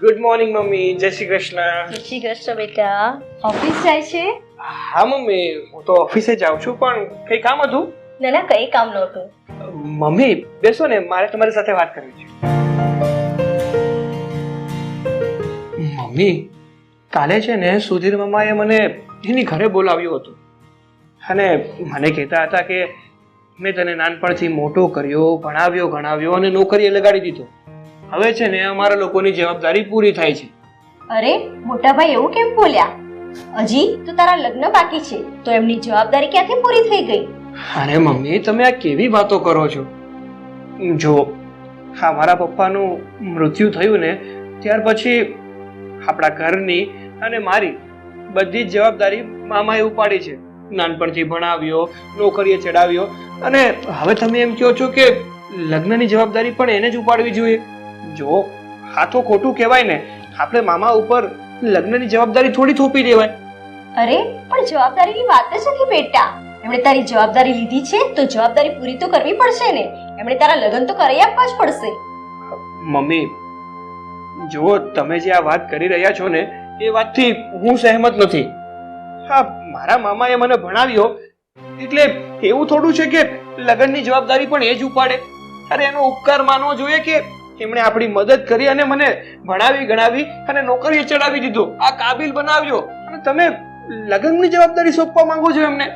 Good morning mummy. જય શ્રી કૃષ્ણ. જય શ્રી કૃષ્ણ બેટા. ઓફિસ જાય છે? હા મમ્મી, હું તો ઓફિસે જાઉં છું, પણ કઈ કામ હતું? ના ના, કઈ કામ નહોતું. મમ્મી બેસો ને, મારે તમારી સાથે વાત કરવી છે. મમ્મી, કાલે છે ને સુધીર મામાએ મને એની ઘરે બોલાવ્યો હતો અને મને કહેતા હતા કે મેં તને નાનપણથી મોટો કર્યો, ભણાવ્યો ગણાવ્યો અને નોકરીએ લગાડી દીધો. હવે છે ને અમારા લોકોની જવાબદારી પૂરી થાય છે. અરે મોટા ભાઈ, એવું કેમ બોલ્યા? હજી તો તારા લગ્ન બાકી છે, તો એમની જવાબદારી ક્યાંથી પૂરી થઈ ગઈ? અરે મમ્મી, તમે આ કેવી વાતો કરો છો? જો હા, મારા પપ્પાનું મૃત્યુ થયું ને ત્યાર પછી આપણા ઘરની અને મારી બધી જ જવાબદારી મામાએ ઉપાડી છે. નાનપણથી ભણાવ્યો, નોકરીએ ચડાવ્યો અને હવે તમે એમ કહો છો કે લગ્નની જવાબદારી પણ એને જ ઉપાડવી જોઈએ. જો આ તો ખોટું કહેવાય ને. આપણે મામા ઉપર લગ્નની જવાબદારી થોડી થોપી દેવાય. અરે પણ જવાબદારીની વાત જ નથી બેટા. એમણે તારી જવાબદારી લીધી છે તો જવાબદારી પૂરી તો કરવી પડશે ને. એમણે તારા લગ્ન તો કરાવી આપવા જ પડશે. મમ્મી, જો તમે જે આ વાત કરી રહ્યા છો ને એ વાતથી હું સહેમત નથી. હા, મારા મામાએ મને ભણાવ્યો એટલે એવું થોડું છે કે લગ્નની જવાબદારી પણ એ જ ઉપાડે. અરે એનો ઉપકાર માનવો જોઈએ કે એમણે આપણી મદદ કરી અને મને ભણાવી ગણાવી અને નોકરીએ ચડાવી દીધો, આ કાબિલ બનાવ્યો, અને તમે લગ્નની જવાબદારી સોંપવા માંગો છો એમને?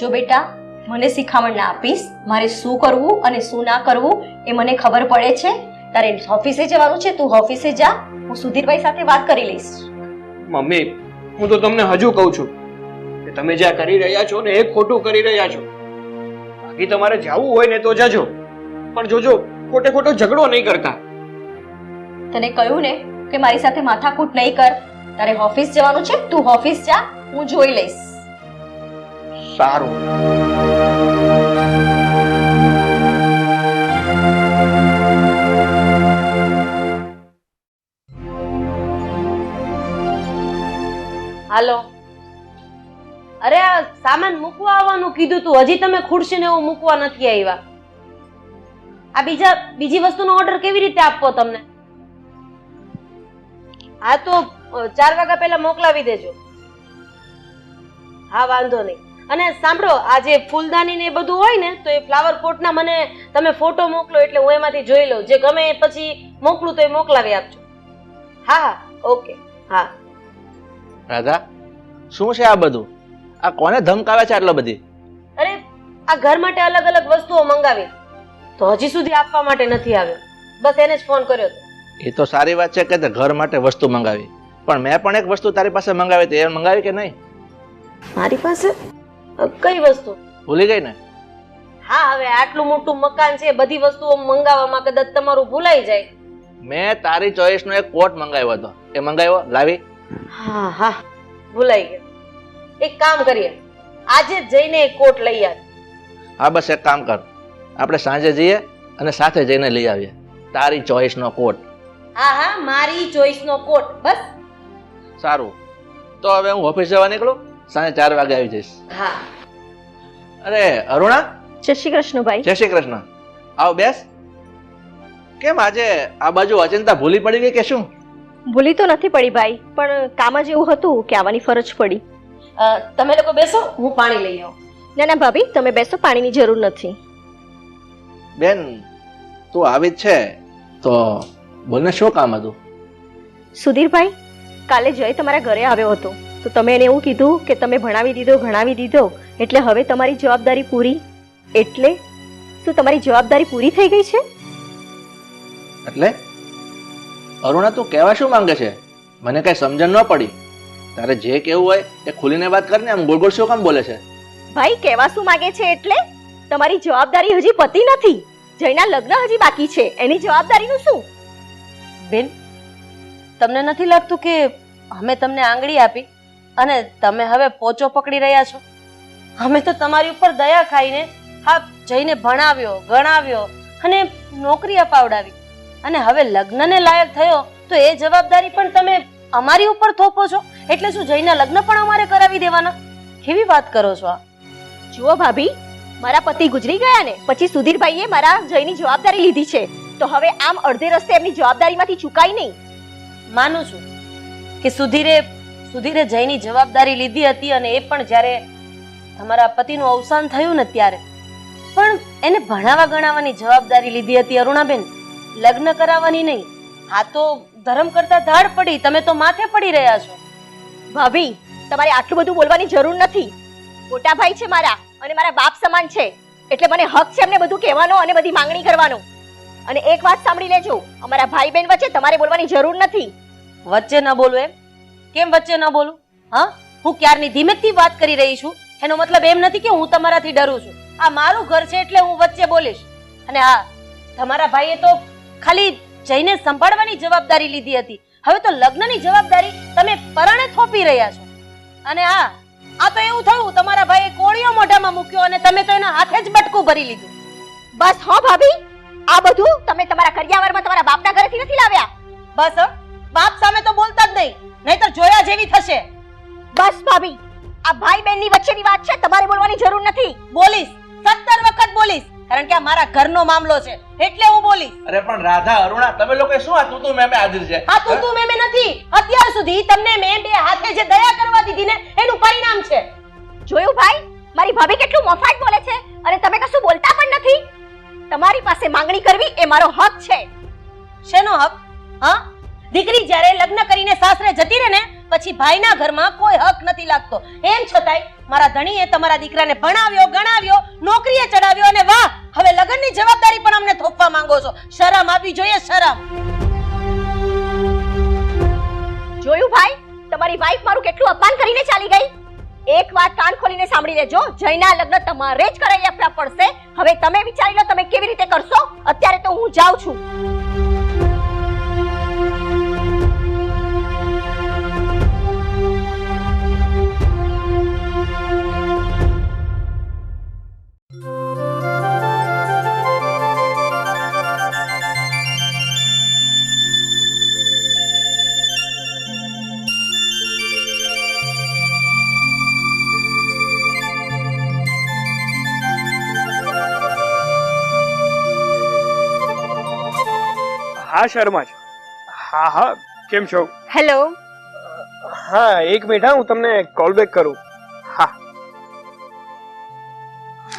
જો બેટા, મને શિખામણ ના આપીશ. મારે શું કરવું અને શું ના કરવું એ મને ખબર પડે છે. તારે ઓફિસે જવાનું છે, તું ઓફિસે જા. હું સુધીરભાઈ સાથે વાત કરી લઈશ. મમ્મી, હું તો તમને હજુ કહું છું કે તમે જે કરી રહ્યા છો ને એ ખોટું કરી રહ્યા છો. બાકી તમારે જવું હોય ને તો જજો, પણ જોજો ખોટે ખોટો ઝઘડો નહીં કરતા. તને કહ્યું ને કે મારી સાથે માથાકૂટ નહીં કર. તારે ઓફિસ જવાનું છે, તું ઓફિસ જા, હું જોઈ લઈશ. સારું. હાલો. અરે આ સામાન મૂકવા આવવાનું કીધું તું, હજી તમે ખુરશી ને એવું મૂકવા નથી આવ્યા. આ બીજી વસ્તુનો ઓર્ડર કેવી રીતે આપવો તમને? હા તો 4 વાગ્યા પહેલા મોકલાવી દેજો. હા વાંધો નહીં. અને સાંભળો, આ જે ફૂલદાની ને એ બધું હોય ને તો એ ફ્લાવર પોટના મને તમે ફોટો મોકલો એટલે હું એમાંથી જોઈ લઉં. જે ગમે એ પછી મોકલું તો એ મોકલાવી આપજો. હા હા, ઓકે. હા. રાધા, શું છે આ બધું? આ કોને ધમકાવે છે આટલો બધી? અરે આ ઘર માટે અલગ અલગ વસ્તુઓ મંગાવી તો હજી સુધી આપવા માટે નથી આવ્યો. બસ એને જ ફોન કર્યો હતો. એ તો સારી વાત છે કે તે ઘર માટે વસ્તુ મંગાવી, પણ મેં પણ એક વસ્તુ તારી પાસે મંગાવી હતી, એ મંગાવી કે નહીં? મારી પાસે કઈ વસ્તુ? ભૂલી ગઈ ને? હા, હવે આટલું મોટું મકાન છે, બધી વસ્તુઓ મંગાવવામાં કદાચ તમારું ભૂલાઈ જાય. મેં તારી ચોઈસ નો એક કોટ મંગાવ્યો હતો, એ મંગાવ્યો? લાવી? હા હા, ભૂલાઈ ગયો. એક કામ કરીએ, આજે જ જઈને એક કોટ લઈ આવ. હા બસ એક કામ કર, આપણે સાંજે જઈએ અને સાથે જઈને લઈ આવીએ તારી ચોઈસ નો કોટ. હા હા, મારી ચોઈસ નો કોટ. બસ સારું, તો હવે હું ઓફિસ જવા નીકળું, સાંજે 4 વાગે આવી જઈશ. હા. અરે અરુણા. જય શ્રી કૃષ્ણ ભાઈ. જય શ્રી કૃષ્ણ. આવ બેસ. કેમ આજે આ બાજુ અચિંતા ભૂલી પડી ગઈ કે શું? ભૂલી તો નથી પડી ભાઈ, પણ કામ જ એવું હતું કે આવવાની ફરજ પડી. તમે લોકો બેસો, હું પાણી લઈ આવું. ના ના ભાભી, તમે બેસો, પાણીની જરૂર નથી. બેન તું આવી જ છે તો બોલને, શું કામ હતું? સુધીરભાઈ, કાલે જય તમારા ઘરે આવ્યો હતો તો તમે એને એવું કીધું કે તમે ભણાવી દીધો ભણાવી દીધો એટલે હવે તમારી જવાબદારી પૂરી. એટલે શું તમારી જવાબદારી પૂરી થઈ ગઈ છે? એટલે અરુણા તું કહેવા શું માંગે છે? મને કઈ સમજણ ન પડી. તારે જે કેવું હોય એ ખુલીને વાત કરને, આમ ગોળ ગોળ શું કામ બોલે છે? ભાઈ કહેવા શું માંગે છે એટલે તમારી જવાબદારી હજી પતી નથી. જયના લગ્ન હજી બાકી છે, એની જવાબદારીનું શું? બેન, તમને નથી લાગતું કે અમે તમને આંગળી આપી અને તમે હવે પોચો પકડી રહ્યા છો? અમે તો તમારી ઉપર દયા ખાઈને હા જઈને ભણાવ્યો ગણાવ્યો અને નોકરી અપાવડાવી, અને હવે લગ્નને લાયક થયો તો એ જવાબદારી પણ તમે અમારી ઉપર થોપો છો. એટલે શું જયના લગ્ન પણ અમારે કરાવી દેવાના? કેવી વાત કરો છો આ? જુઓ ભાભી, મારા પતિ ગુજરી ગયા ને પછી સુધીરભાઈએ મારા જયની જવાબદારી લીધી છે, તો હવે આમ અડધે રસ્તે એમની જવાબદારીમાંથી ચૂકાય નહીં. માનું છું કે સુધીરે જયની જવાબદારી લીધી હતી, અને એ પણ જ્યારે તમારા પતિનું અવસાન થયું ને ત્યારે. પણ એને ભણાવવા ગણાવવાની જવાબદારી લીધી હતી અરુણાબેન, લગ્ન કરાવવાની નહીં. હા તો ધર્મ કરતા ધાડ પડી, તમે તો માથે પડી રહ્યા છો. ભાભી, તમારે આટલું બધું બોલવાની જરૂર નથી. મોટા ભાઈ છે મારા અને મારા બાપ સમાન છે, એટલે મને હક છે એમને બધું કહેવાનો અને બધી માંગણી કરવાનો. અને એક વાત સાંભળી લેજો, અમારા ભાઈ બહેન વચ્ચે તમારે બોલવાની જરૂર નથી. વચ્ચે ન બોલું એમ? કેમ વચ્ચે ન બોલું? હા, હું ક્યારની ધીમેથી વાત કરી રહી છું. એનો મતલબ એમ નથી કે હું તમારાથી ડરું છું. આ મારું ઘર છે એટલે હું વચ્ચે બોલીશ. અને હા, તમારા ભાઈએ તો ખાલી જઈને સંભાળવાની જવાબદારી લીધી હતી, હવે તો લગ્નની જવાબદારી તમે પરાણે થોપી રહ્યા છો. અને હા, આ તો એવું થયું તમારા ભાઈએ કોળિયો મોઢામાં મૂક્યો અને તમે તો એના હાથે જ બટકું ભરી લીધું. બસ હો ભાભી, આ બધું તમે તમારા કરિયાવરમાં તમારા બાપના ઘરેથી નથી લાવ્યા. બસ બાપ સામે તો બોલતા જ નહીં, નહીતર જોયા જેવી થશે. બસ ભાભી, આ ભાઈ બહેનની વચ્ચેની વાત છે, તમારે બોલવાની જરૂર નથી. બોલીશ, 17 વખત બોલીશ, કારણ કે આ મારા ઘરનો મામલો છે એટલે હું બોલીશ. અરે પણ રાધા, અરુણા, તમે લોકો શું આ તું મેમે હાજર છે? આ તું મેમે નથી. અત્યાર સુધી તમને મેં બે હાથે જે દયા કરવા દીધી ને એનું પરિણામ છે. જોયું ભાઈ, મારી ભાભી કેટલું મફાટ બોલે છે અને તમે કશું બોલતા પણ નથી. તમારી પાસે માંગણી કરવી એ મારો હક છે. શેનો હક? હા, દીકરી જ્યારે લગ્ન કરીને સાસરે જતી રહે ને પછી ભાઈના ઘરમાં કોઈ હક નથી લાગતો. એમ છતાંય મારા ધણીએ તમારા દીકરાને ભણાવ્યો, ગણાવ્યો, નોકરીએ ચડાવ્યો, અને વાહ, હવે લગ્નની જવાબદારી પણ અમને થોપવા માંગો છો. શરમ આવવી જોઈએ, શરમ. જોયું ભાઈ, તમારી વાઈફ મારું કેટલું અપમાન કરીને ચાલી ગઈ. એક વાત કાન ખોલીને સાંભળી લેજો, જયના લગ્ન તમારે જ કરાવી આપવા પડશે. હવે તમે વિચારી લો તમે કેવી રીતે કરશો. અત્યારે તો હું જાઉં છું. હા શર્મા છે. હા હા, કેમ છો? હેલો. હા, એક મિનિટ, હા, હું તમને કોલ બેક કરું. હા.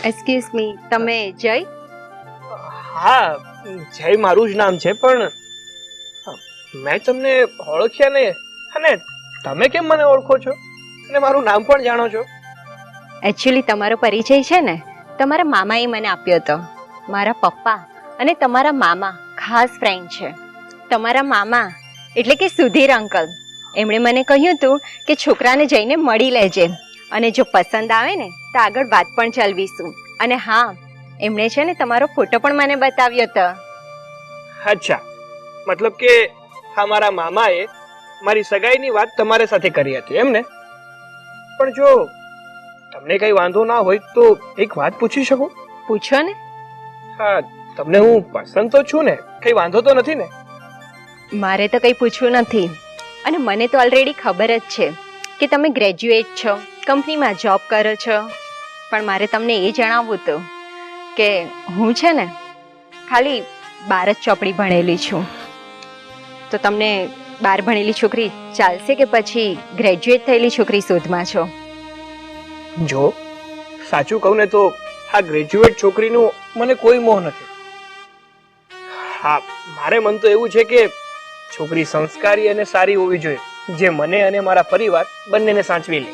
એક્સક્યુઝ મી, તમે જય? હા, જય મારું જ નામ છે, પણ મેં તમને ઓળખ્યા નહીં. અને તમે કેમ મને ઓળખો છો અને મારું નામ પણ જાણો છો? એકચ્યુઅલી તમારો પરિચય છે ને તમારા મામાએ મને આપ્યો હતો. મારા પપ્પા અને તમારા મામા ખાસ ફ્રેન્ડ છે. તમારા મામા એટલે કે સુધીર અંકલ, એમણે મને કહ્યું હતું કે છોકરાને જઈને મળી લેજે, અને જો પસંદ આવે ને તો આગળ વાત પણ ચલાવીશું. અને હા, એમણે છે ને તમારો ફોટો પણ મને બતાવ્યો હતો. અચ્છા, મતલબ કે હા, મારા મામાએ મારી સગાઈની વાત તમારી સાથે કરી હતી એમ ને? પણ જો તમને કઈ વાંધો ના હોય તો એક વાત પૂછી શકું? પૂછો ને. હા, તમને હું પસંદ તો છું ને? કઈ વાંધો તો નથી ને? મારે તો કંઈ પૂછવું નથી, અને મને તો ઓલરેડી ખબર જ છે કે તમે ગ્રેજ્યુએટ છો, કંપનીમાં જોબ કરો છો. પણ મારે તમને એ જણાવવું હતું કે હું છે ને ખાલી 12 જ ચોપડી ભણેલી છું. તો તમને 12 ભણેલી છોકરી ચાલશે કે પછી ગ્રેજ્યુએટ થયેલી છોકરી શોધમાં છો? જો સાચું કહું ને તો આ ગ્રેજ્યુએટ છોકરીનું મને કોઈ મોહ નથી. હા, મારે મન તો એવું છે કે છોકરી સંસ્કારી અને સારી હોવી જોઈએ, જે મને અને મારા પરિવાર બંનેને સાચવી લે.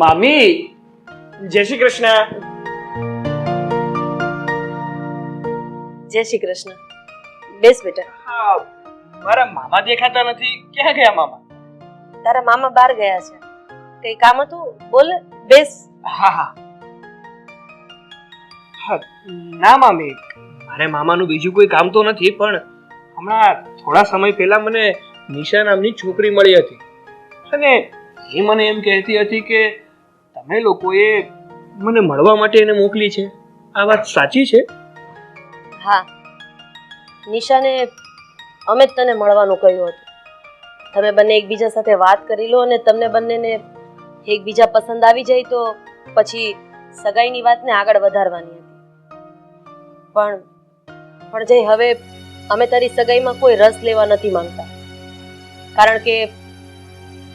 મામી, જય શ્રી કૃષ્ણ. જય શ્રી કૃષ્ણ. બેસ બેટા. હા, મારા મામા દેખાતા નથી, ક્યાં ગયા મામા? તારા મામા બહાર ગયા છે. કઈ કામ હતું? બોલ, બેસ. હા હા હા. ના મામી, મારે મામાનું બીજું કોઈ કામ તો નથી, પણ હમણાં થોડા સમય પહેલા મને નિશા નામની છોકરી મળી હતી, અને એ મને એમ કહેતી હતી કે તમે લોકોએ મને મળવા માટે એને મોકલી છે, આ વાત સાચી છે? હા, નિશાને અમે જ તને મળવાનું કહ્યું હતું. તમે બંને એકબીજા સાથે વાત કરી લો અને તમને બંનેને એકબીજા પસંદ આવી જાય તો પછી સગાઈની વાતને આગળ વધારવાની હતી. પણ જય, હવે અમે તારી સગાઈમાં કોઈ રસ લેવા નથી માંગતા.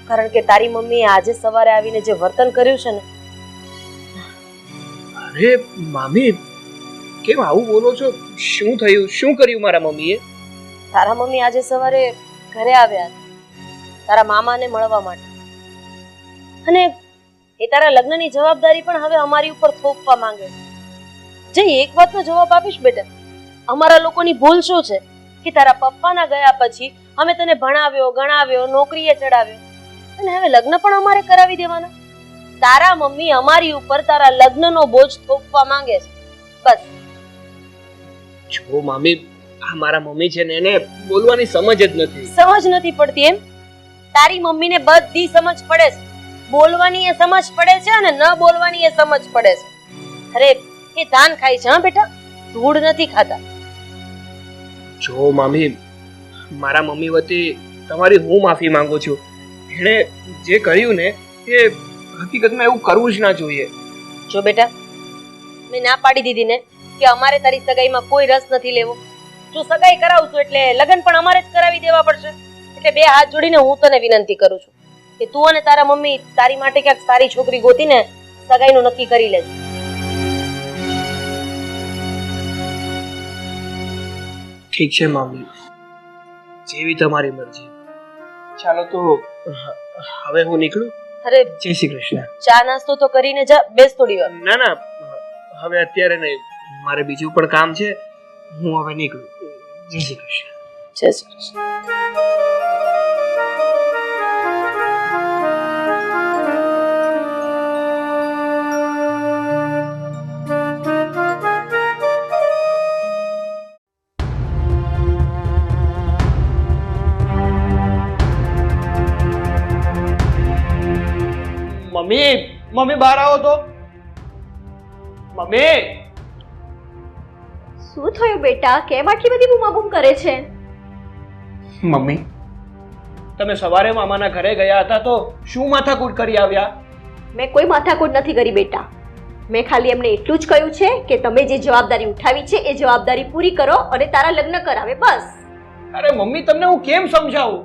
કારણ કે તારી મમ્મીએ આજે સવારે આવીને જે વર્તન કર્યું છે ને. અરે મામી, કેમ આવું બોલો છો? શું થયું? શું કર્યું મારા મમ્મીએ? તારા મમ્મી આજે સવારે ઘરે આવ્યા હતા તારા મામાને મળવા માટે, અને એ તારા લગ્નની જવાબદારી પણ હવે અમારી ઉપર થોપવા માંગે છે. જે એક વાતનો જવાબ આપીશ બેટા, અમારા લોકોની ભૂલ શું છે કે તારા પપ્પાના ગયા પછી અમે તને ભણાવ્યો, ગણાવ્યો, નોકરીએ ચડાવ્યો, અને હવે લગ્ન પણ અમારે કરાવી દેવાના. તારા મમ્મી અમારી ઉપર તારા લગ્નનો બોજ થોપવા માંગે છે. બસ. જો મામી, આ મારા મમ્મી છે ને, એને બોલવાની સમજ જ નથી. સમજ નથી પડતી એમ? તારી મમ્મીને બધી સમજ પડે છે. બોલવાની એ સમજ પડે છે અને ન બોલવાની એ સમજ પડે છે. અરે એ ધાન ખાય છે હા બેટા, ધૂળ નથી ખાતા. જો મામી, મારા મમ્મી વતી તમારી હું માફી માંગુ છું. એણે જે કર્યું ને એ હકીકતમાં એવું કરવું જ ના જોઈએ. જો બેટા, મેં ના પાડી દીધી ને કે અમારે તારી સગાઈમાં કોઈ રસ નથી લેવો. જો સગાઈ કરાવશું એટલે લગ્ન પણ અમારે જ કરાવી દેવા પડશે. એટલે બે હાથ જોડીને હું તને વિનંતી કરું છું કે તું અને તારા મમ્મી તારી માટે ક્યાંક સારી છોકરી ગોતીને સગાઈનું નક્કી કરી લેજો. ઠીક છે મામી, જેવી તમારી મરજી. ચાલો તો હવે હું નીકળું. અરે જય શ્રી કૃષ્ણ. ચા નાસ્તો તો કરીને જા, બેસ થોડી વાર. ના ના, હવે અત્યારે નહીં, મારે બીજું પણ કામ છે. હું હવે નીકળું. જય શ્રી કૃષ્ણ. જય શ્રી કૃષ્ણ. મમ્મી, મમ્મી બહાર આવો તો. મમ્મી! શું થયું બેટા? કેમ આટલી બધી બૂમાબૂમ કરે છે? મમ્મી, તમે સવારે મામાના ઘરે ગયા હતા તો શું માથાકૂટ કરી આવ્યા? મેં કોઈ માથાકૂટ નથી કરી બેટા. મેં ખાલી એમને એટલું જ કહ્યું છે કે તમે જે જવાબદારી ઉઠાવી છે એ જવાબદારી પૂરી કરો અને તારા લગ્ન કરાવે, બસ. અરે મમ્મી, તમને હું કેમ સમજાવું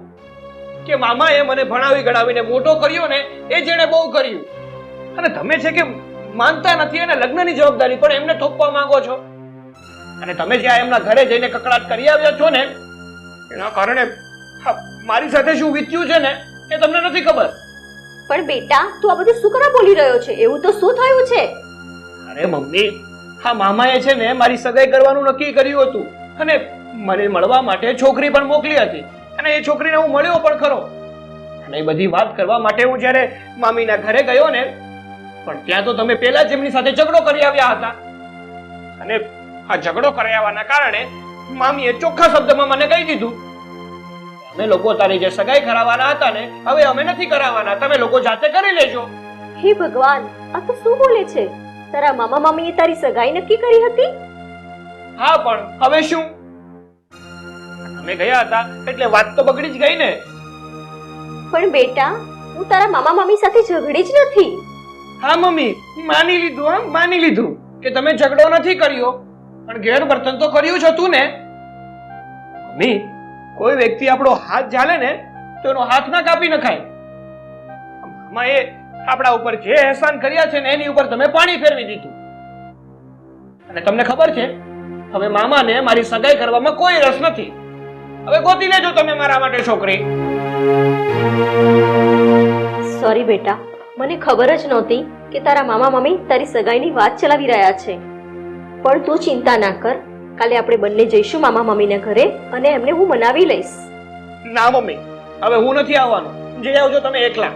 કે મામાએ મને ભણાવી ગણાવીને મોટો કર્યો ને એ જેણે બહુ કર્યું, અને તમે છે કે માનતા નથી અને લગ્નની જવાબદારી પણ એમને થોપવા માંગો છો. અને તમે જ્યાં એમના ઘરે જઈને કકડાટ કરી આવ્યા છો ને, એના કારણે મારી સાથે શું વીત્યું છે ને એ તમને નથી ખબર. પણ બેટા, તું આ બધું શું કરવા બોલી રહ્યો છે? એવું તો શું થયું છે? અરે મમ્મી, હા મામાએ છે ને મારી સગાઈ કરવાનું નક્કી કર્યું હતું અને મને મળવા માટે છોકરી પણ મોકલી હતી, અને એ છોકરીને હું મળ્યો પણ ખરો. અને એ બધી વાત કરવા માટે હું જ્યારે મામીના ઘરે ગયો ને, પણ ત્યાં તો તમે પહેલા જ એમની સાથે ઝઘડો કરી આવ્યા હતા. અને આ ઝઘડો કરી આવવાના કારણે મામીએ ચોખ્ખા શબ્દમાં મને કહી દીધું, અમે લોકો તારી જે સગાઈ કરાવવાના હતા ને, હવે અમે નથી કરાવવાના, તમે લોકો જાતે કરી લેજો. હે ભગવાન, આ તો શું બોલે છે? તારા મામા મામીએ તારી સગાઈ નક્કી કરી હતી? હા, પણ હવે શું? અમે ગયા હતા એટલે વાત તો બગડી જ ગઈ ને. પણ બેટા, હું તારા મામા મામી સાથે ઝઘડી જ નથી. હા મમ્મી, માની લીધું. હા, માની લીધું કે તમે ઝઘડો નથી કર્યો, પણ ગેરવર્તન તો કર્યું જ હતું ને. મમ્મી, કોઈ વ્યક્તિ આપણો હાથ ઝાલે ને તો એનો હાથ ના કાપી નખાય. મામાએ આપણા ઉપર જે અહેસાન કર્યા છે ને એની ઉપર તમે પાણી ફેરવી દીધું. અને તમને ખબર છે, હવે મામાને મારી સગાઈ કરવામાં કોઈ રસ નથી. હવે ગોતી લેજો તમે મારા માટે છોકરી. સોરી બેટા, મને ખબર જ નહોતી કે તારા મામા મામી તારી સગાઈની વાત ચલાવી રહ્યા છે. પણ તું ચિંતા ના કર, કાલે આપણે બંને જઈશું મામા મામીના ઘરે અને એમને હું મનાવી લઈશ. ના મમ્મી, હવે હું નથી આવવાનું. જઈ આવજો તમે એકલા.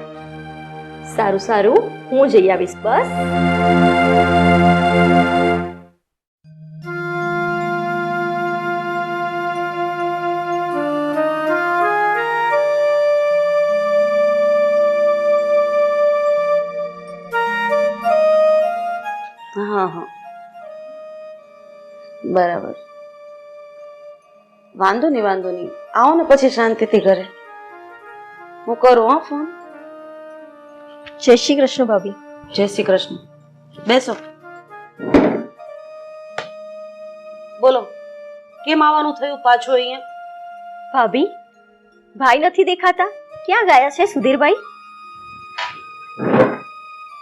સારું સારું, હું જઈ આવીશ, બસ. હા હા બરાબર, વાંધો નહીં. આવો ને પછી શાંતિથી ઘરે. હું કરું હા ફોન. જય શ્રી કૃષ્ણ ભાભી. જય શ્રી કૃષ્ણ. બેસો. બોલો, કેમ આવવાનું થયું પાછું અહીંયા? ભાભી, ભાઈ નથી દેખાતા, ક્યાં ગયા છે સુધીરભાઈ?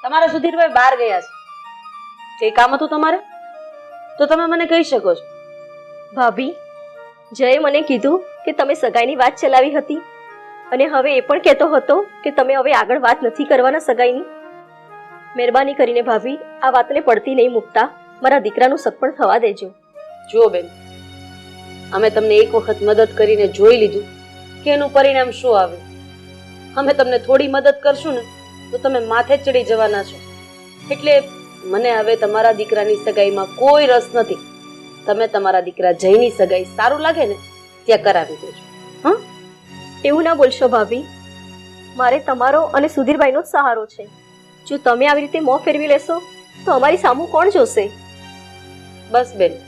તમારા સુધીરભાઈ બહાર ગયા છે. કઈ કામ હતું તમારે તો તમે મને કહી શકો છો. ભાભી, જયે મને કીધું કે તમે સગાઈની વાત ચલાવી હતી અને હવે એ પણ કહેતો હતો કે તમે હવે આગળ વાત નથી કરવાના સગાઈની. મહેરબાની કરીને ભાભી, આ વાતને પડતી નહીં મૂકતા, મારા દીકરાનું સગપણ થવા દેજો. જુઓ બેન, અમે તમને એક વખત મદદ કરીને જોઈ લીધું કે એનું પરિણામ શું આવે. અમે તમને થોડી મદદ કરશું ને તો તમે માથે ચડી જવાના છો. એટલે મને હવે તમારા દીકરાની સગાઈમાં કોઈ રસ નથી. તમે તમારા દીકરા જયની સગાઈ સારું લાગે ને ત્યાં કરાવી દેજો. હા, એવું ના બોલશો ભાભી, મારે તમારો અને સુધીરભાઈનો જ સહારો છે. જો તમે આવી રીતે મોં ફેરવી લેશો તો અમારી સામું કોણ જોશે? બસ બેન,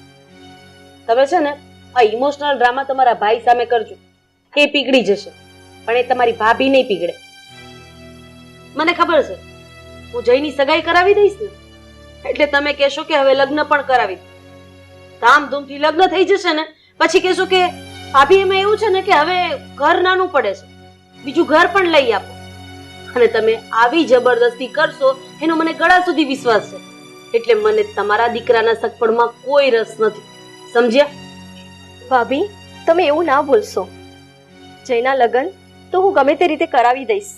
તમે છે ને આ ઇમોશનલ ડ્રામા તમારા ભાઈ સામે કરજો. એ પીગળી જશે, પણ એ તમારી ભાભી નહીં પીગળે. મને ખબર છે, હું જયની સગાઈ કરાવી દઈશ ને એટલે તમે કહેશો કે હવે લગ્ન પણ કરાવી દો. ધામધૂમથી લગ્ન થઈ જશે ને પછી કહેશો કે ભાભી એમાં એવું છે ને કે હવે ઘર નાનું પડે છે, બીજું ઘર પણ લઈ આપો. અને તમે આવી જબરદસ્તી કરશો એનો મને ગળા સુધી વિશ્વાસ છે. એટલે મને તમારા દીકરાના સગપણમાં કોઈ રસ નથી. સમજ્યા? ભાભી, તમે એવું ના બોલશો. જયના લગ્ન તો હું ગમે તે રીતે કરાવી દઈશ.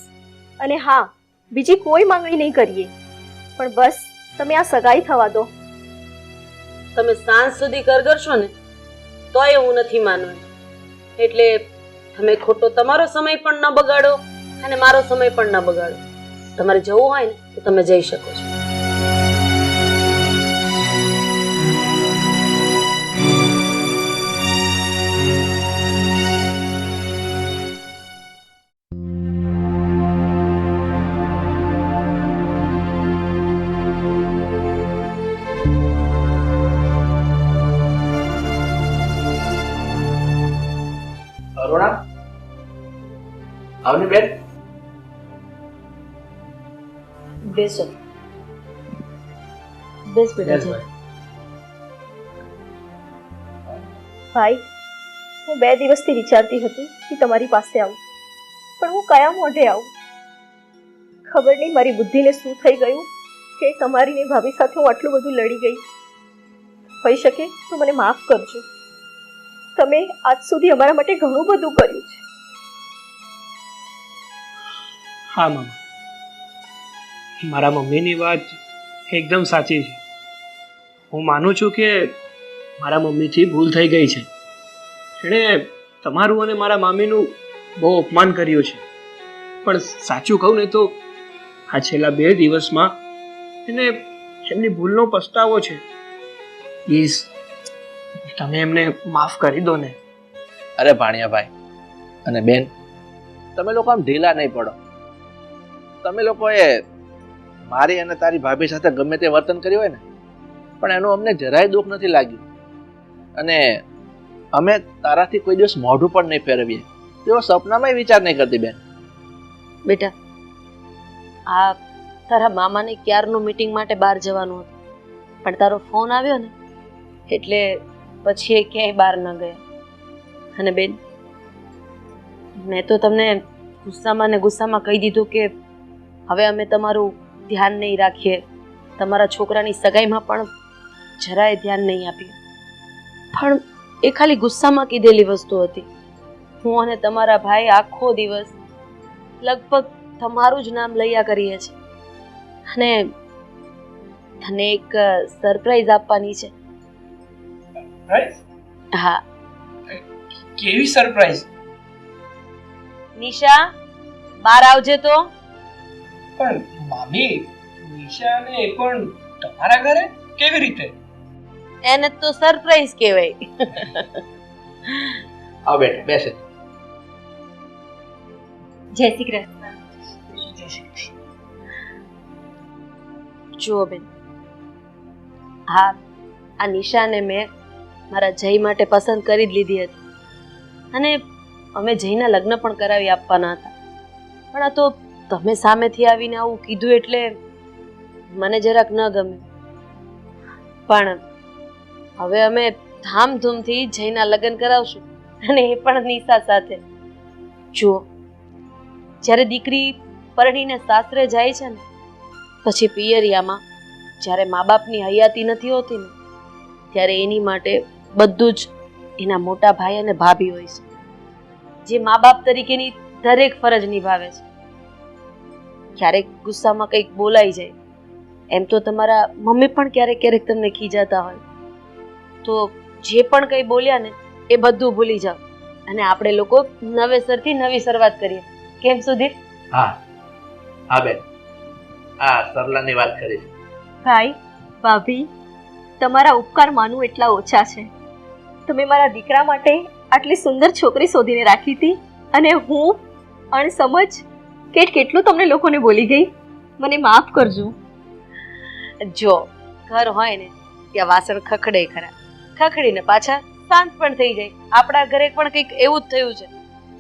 અને હા, બીજી કોઈ માંગણી નહીં કરીએ, પણ બસ તમે આ સગાઈ થવા દો. તમે સાંજ સુધી કરશો ને તોય હું નથી માનવાની. એટલે તમે ખોટો તમારો સમય પણ ન બગાડો અને મારો સમય પણ ન બગાડો. તમારે જવું હોય ને તો તમે જઈ શકો છો. અરુણા, આવની બેન. બેસો. બેસ બેટા જય. ભાઈ, હું 2 દિવસથી વિચારતી હતી કે તમારી પાસે આવું, પણ હું કયા મોઢે આવું? ખબર નહીં મારી બુદ્ધિને શું થઈ ગયું કે તમારી ને ભાભી સાથે હું આટલું બધું લડી ગઈ. હોઈ શકે તો મને માફ કરજો. તમે આજ સુધી અમારા માટે ઘણું બધું કર્યું છે. હા મામા, મારા મમ્મીની વાત એકદમ સાચી છે. હું માનું છું કે મારા મમ્મીથી ભૂલ થઈ ગઈ છે. એણે તમારું અને મારા મામીનું બહુ અપમાન કર્યું છે. પણ સાચું કહું ને તો આ છેલ્લા 2 દિવસમાં એને એમની ભૂલનો પસ્તાવો છે. પ્લીઝ તમે એમને માફ કરી દો ને. અરે ભાણિયાભાઈ અને બેન, તમે લોકો આમ ઢીલા નહીં પડો. તમે લોકોએ મારી અને તારી ભાભી સાથે ગમે તે વર્તન કર્યું હોય ને, પણ એનું અમને જરાય દુઃખ નથી લાગ્યું. અને અમે તારાથી કોઈ દિવસ મોઢું પણ નહીં ફેરવીએ તેવો સપનામાં વિચાર નહીં કરતી બેન. બેટા, આ તારા મામાને ક્યારનું મીટિંગ માટે બહાર જવાનું હતું, પણ તારો ફોન આવ્યો ને એટલે પછી એ ક્યાંય બહાર ન ગયા. અને બેન, મેં તો તમને ગુસ્સામાં કહી દીધું કે હવે અમે તમારું ધ્યાન નહીં રાખીએ, તમારા છોકરાની સગાઈમાં પણ જરાય ધ્યાન નહીં આપીએ. પણ એ ખાલી ગુસ્સામાં કીધેલી વસ્તુ હતી. હું અને તમારા ભાઈ આખો દિવસ લગભગ તમારું જ નામ લૈયા કરીએ છીએ. અને તને એક સરપ્રાઈઝ આપવાની છે. હા. કેવી સરપ્રાઈઝ? નિશા, બહાર આવજે તો. પણ મામી, નિશાને એ પણ તમારા ઘરે કેવી રીતે? એને તો સરપ્રાઈઝ કહેવાય. આવ બેટા, બેસે. જય શ્રી કૃષ્ણ. જુઓ બેન, હા, આ નિશાને મેં મારા જય માટે પસંદ કરી જ લીધી હતી અને અમે જયના લગ્ન પણ કરાવી આપવાના હતા. પણ આ તો તમે સામેથી આવીને આવું કીધું એટલે મને જરાક ન ગમ્યું. પણ હવે અમે ધામધૂમથી જયના લગ્ન કરાવશું અને એ પણ નિશા સાથે. જુઓ, જ્યારે દીકરી પરણીને સાસરે જાય છે ને પછી પિયરિયામાં જ્યારે મા બાપની હયાતી નથી હોતી ને ત્યારે એની માટે બધું જ એના મોટા ભાઈ અને ભાભી હોય છે, જે મા બાપ તરીકેની દરેક ફરજ નિભાવે છે. ક્યારેક ગુસ્સામાં કંઈક બોલાઈ જાય, એમ તો તમારા મમ્મી પણ ક્યારેક ક્યારેક તમને ખીજાતા હોય, તો જે પણ કંઈ બોલ્યા ને એ બધું ભૂલી જાઓ અને આપણે લોકો નવેસરથી નવી શરૂઆત કરીએ. કેમ સુધીર? હા હા બેન, આ સરલાની વાત કરી. ભાઈ ભાભી, તમારા ઉપકાર માનું એટલા ઓછા છે. તમે મારા દીકરા માટે આટલી સુંદર છોકરી શોધીને રાખી હતી અને હું અણસમજ કેટલું તમને લોકોને બોલી ગઈ. મને માફ કરજો. જો ઘર હોય ને ત્યાં વાસણ ખખડે ખરા, ખખડીને પાછા શાંત પણ થઈ જાય. આપણા ઘરે પણ કંઈક એવું જ થયું છે.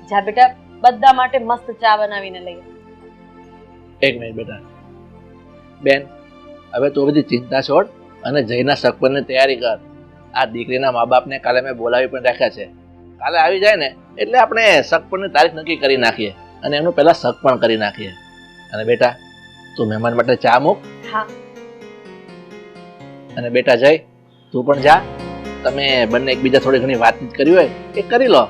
જા બેટા, બધા માટે મસ્ત ચા બનાવીને લઈએ. એક મિનિટ બેટા. બેન, હવે તો બધી ચિંતા છોડ અને જયના સગપણની તૈયારી કર. આ દીકરીના મા બાપને કાલે મેં બોલાવી પણ રાખ્યા છે. કાલે આવી જાય ને એટલે આપણે સગપણની તારીખ નક્કી કરી નાખીએ અને એમનું પહેલા સગ પણ કરી નાખીએ. અને બેટા, તું મહેમાન માટે ચા મૂક. હા. અને બેટા જય, તું પણ જા. તમે બંને એકબીજા થોડી ઘણી વાતચીત કરી હોય એ કરી લો.